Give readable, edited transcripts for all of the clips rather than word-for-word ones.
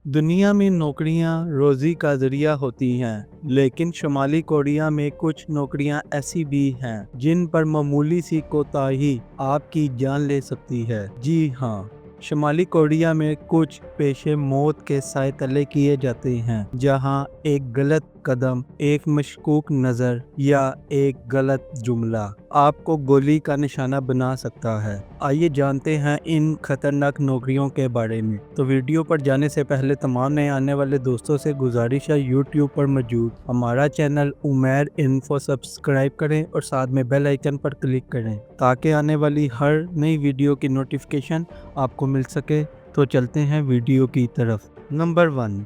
दुनिया में नौकरियां रोजी का जरिया होती हैं, लेकिन शुमाली कोरिया में कुछ नौकरियां ऐसी भी हैं जिन पर मामूली सी कोताही आपकी जान ले सकती है। जी हाँ, शुमाली कोरिया में कुछ पेशे मौत के साए तले किए जाते हैं, जहां एक गलत कदम, एक मशकूक नज़र या एक गलत जुमला आपको गोली का निशाना बना सकता है। आइए जानते हैं इन खतरनाक नौकरियों के बारे में। तो वीडियो पर जाने से पहले तमाम नए आने वाले दोस्तों से गुजारिश है, यूट्यूब पर मौजूद हमारा चैनल उमैर इन्फो सब्सक्राइब करें और साथ में बेल आइकन पर क्लिक करें ताकि आने वाली हर नई वीडियो की नोटिफिकेशन आपको मिल सके। तो चलते हैं वीडियो की तरफ। नंबर 1,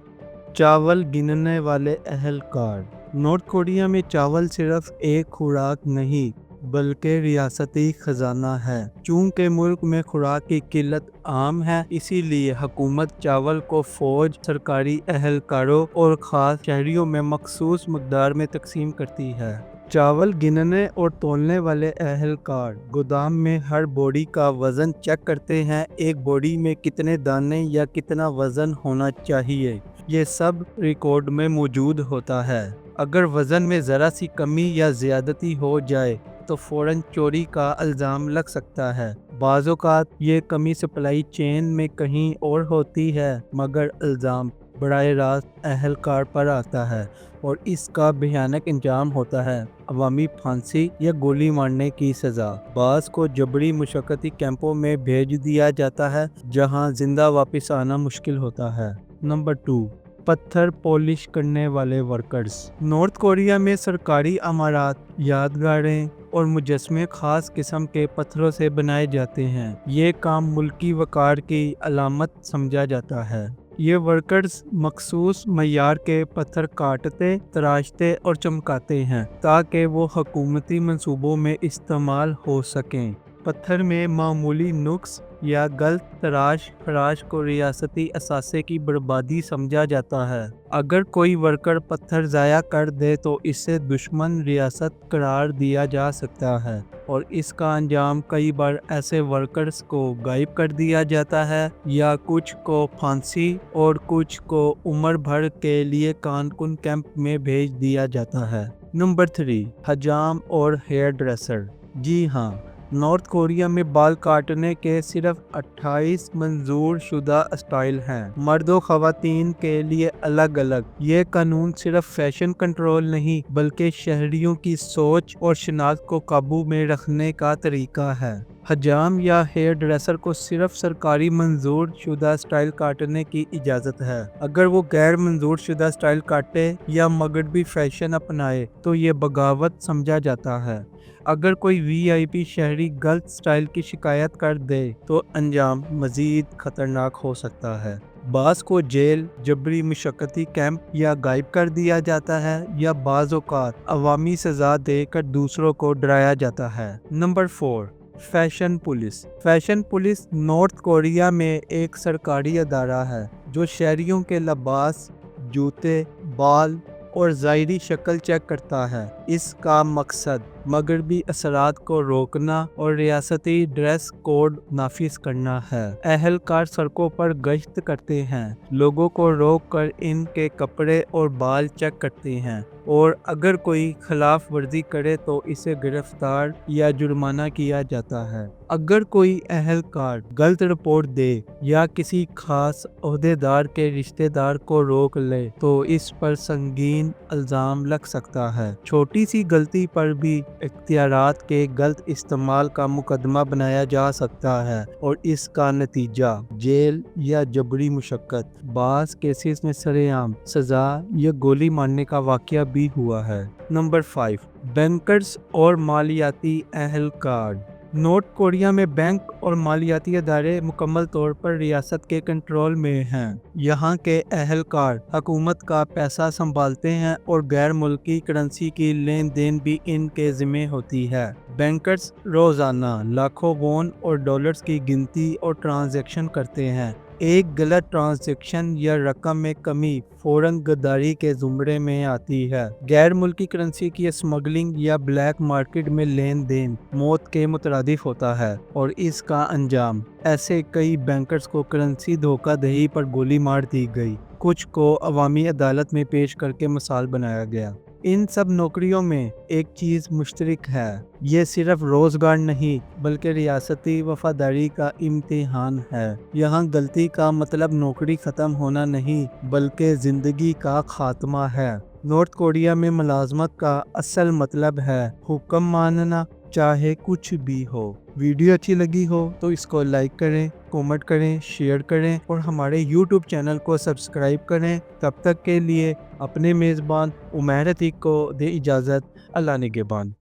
चावल गिनने वाले अहलकार। नॉर्थ कोरिया में चावल सिर्फ एक खुराक नहीं बल्कि रियासती खजाना है। चूंकि मुल्क में खुराक की किल्लत आम है, इसीलिए हुकूमत चावल को फौज, सरकारी अहलकारों और ख़ास शहरियों में मखसूस मकदार में तकसीम करती है। चावल गिनने और तौलने वाले अहलकार गोदाम में हर बोरी का वज़न चेक करते हैं। एक बोरी में कितने दाने या कितना वज़न होना चाहिए, ये सब रिकॉर्ड में मौजूद होता है। अगर वज़न में ज़रा सी कमी या ज़्यादती हो जाए तो फ़ौरन चोरी का इल्ज़ाम लग सकता है। बाज़ औक़ात ये कमी सप्लाई चेन में कहीं और होती है, मगर इल्ज़ाम बराह रास्त अहलकार पर आता है और इसका भयानक अंजाम होता है अवामी फांसी या गोली मारने की सज़ा। बाज़ को जबरी मुशक्क़ती कैंपों में भेज दिया जाता है, जहां जिंदा वापस आना मुश्किल होता है। नंबर 2, पत्थर पॉलिश करने वाले वर्कर्स। नॉर्थ कोरिया में सरकारी इमारत, यादगारें और मुजस्मे खास किस्म के पत्थरों से बनाए जाते हैं। ये काम मुल्की वक़ार की अलामत समझा जाता है। ये वर्कर्स मखसूस मयार के पत्थर काटते, तराशते और चमकाते हैं ताकि वो हुकूमती मंसूबों में इस्तेमाल हो सकें। पत्थर में मामूली नुक्स या गलत तराश फराश को रियासती असासे की बर्बादी समझा जाता है। अगर कोई वर्कर पत्थर ज़ाया कर दे तो इसे दुश्मन रियासत करार दिया जा सकता है और इसका अंजाम कई बार ऐसे वर्कर्स को गायब कर दिया जाता है या कुछ को फांसी और कुछ को उम्र भर के लिए कानकुन कैंप में भेज दिया जाता है। नंबर 3, हजाम और हेयर ड्रेसर। जी हाँ, नॉर्थ कोरिया में बाल काटने के सिर्फ 28 मंजूर शुदा स्टाइल हैं, मर्दों ख़वातीन के लिए अलग अलग। ये कानून सिर्फ फैशन कंट्रोल नहीं बल्कि शहरियों की सोच और शनाख्त को काबू में रखने का तरीका है। हजाम या हेयर ड्रेसर को सिर्फ सरकारी मंजूर शुदा स्टाइल काटने की इजाज़त है। अगर वो गैर मंजूर शुदा स्टाइल काटे या मगरबी फैशन अपनाए तो ये बगावत समझा जाता है। अगर कोई वीआईपी शहरी गलत स्टाइल की शिकायत कर दे तो अंजाम मज़ीद ख़तरनाक हो सकता है। बाज़ को जेल, जबरी मुशक्क़ती कैंप या गायब कर दिया जाता है या बाज़ औक़ात अवामी सज़ा देकर दूसरों को डराया जाता है। Number 4, fashion police. Fashion police north Korea में एक सरकारी अदारा है जो शहरियों के लिबास, जूते, बाल और ज़ाहिरी शक्ल चेक करता है। इसका मकसद मगरबी असरात को रोकना और रियासती ड्रेस कोड नाफिज करना है। अहलकार सड़कों पर गश्त करते हैं, लोगों को रोक कर इनके कपड़े और बाल चेक करते हैं और अगर कोई खिलाफ वर्जी करे तो इसे गिरफ्तार या जुर्माना किया जाता है। अगर कोई अहलकार गलत रिपोर्ट दे या किसी खास ओहदेदार के रिश्तेदार को रोक ले तो इस पर संगीन इल्ज़ाम लग सकता है। छोटी सी गलती पर भी इख्तियारात के गलत इस्तेमाल का मुकदमा बनाया जा सकता है और इसका नतीजा जेल या जबरी मुशक्कत। बाज़ केसेस में सरेआम सज़ा या गोली मारने का वाक़या भी हुआ है। नंबर 5, बैंकर्स और मालियाती अहलकार। नॉर्थ कोरिया में बैंक और मालियाती अदारे मुकम्मल तौर पर रियासत के कंट्रोल में हैं। यहाँ के अहलकार हुकूमत का पैसा संभालते हैं और गैर मुल्की करेंसी की लेन देन भी इनके ज़िम्मे होती है। बैंकर्स रोज़ाना लाखों वॉन और डॉलर्स की गिनती और ट्रांजैक्शन करते हैं। ایک غلط ٹرانزیکشن یا رقم میں کمی فوراً غداری کے زمرے میں آتی ہے۔ غیر ملکی کرنسی کی اسمگلنگ یا بلیک مارکیٹ میں لین دین موت کے مترادف ہوتا ہے، اور اس کا انجام ایسے کئی بینکرز کو کرنسی دھوکہ دہی پر گولی مار دی گئی، کچھ کو عوامی عدالت میں پیش کر کے مثال بنایا گیا۔ ان سب نوکریوں میں ایک چیز مشترک ہے، یہ صرف روزگار نہیں بلکہ ریاستی وفاداری کا امتحان ہے۔ یہاں غلطی کا مطلب نوکری ختم ہونا نہیں بلکہ زندگی کا خاتمہ ہے۔ نارتھ کوریا میں ملازمت کا اصل مطلب ہے حکم ماننا، چاہے کچھ بھی ہو۔ ویڈیو اچھی لگی ہو تو اس کو لائک کریں، کومنٹ کریں، شیئر کریں اور ہمارے یوٹیوب چینل کو سبسکرائب کریں۔ تب تک کے لیے اپنے میزبان عمیر عتیق کو دے اجازت۔ اللہ نگہبان۔